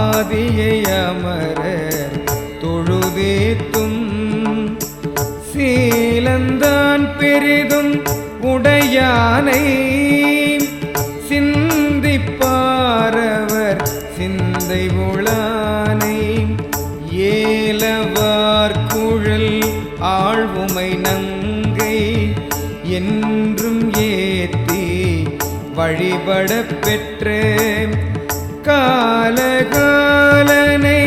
ஆதியை அமரர் தொழுதேத்தும் சீலந்தான் பெரிதும் உடையானை சிந்திப்பாரவர் சிந்தை உளானை ஏலவார் குழல் ஆழ்வுமை நங்கை என்றும் ஏத்தி வழிபட பெற்ற காலகாலனை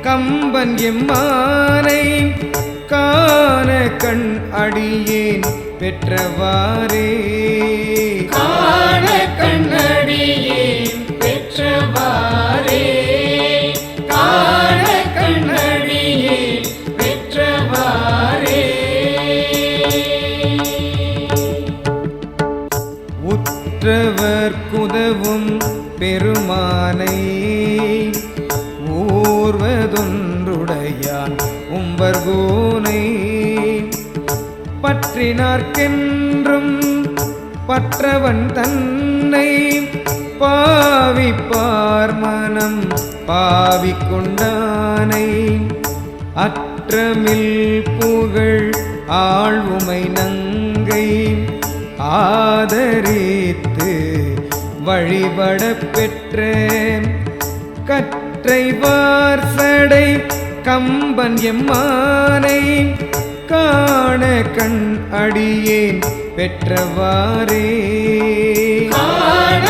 கம்பன் எம்மானை காண கண் அடியேன் பெற்றவாறே காண கண் அடியேன் பெற்றவாறே காண கண் அடியேன் பெற்றவாறே உற்றவர் குதவும் பெருமானை ஊர்வதொன்றுடையான் உம்பர்கோனை பற்றினார்க்கென்றும் பற்றவன் தன்னை பாவிப்பார் மனம் பாவிக்கொண்டானை அற்றமில் புகழ் ஆழ்வுமை நங்கை ஆதரித்து வழிபட பெற்ற கற்றைவார் சடை கம்பன் எம்மானை காண கண் அடியேன் பெற்றவாறே காண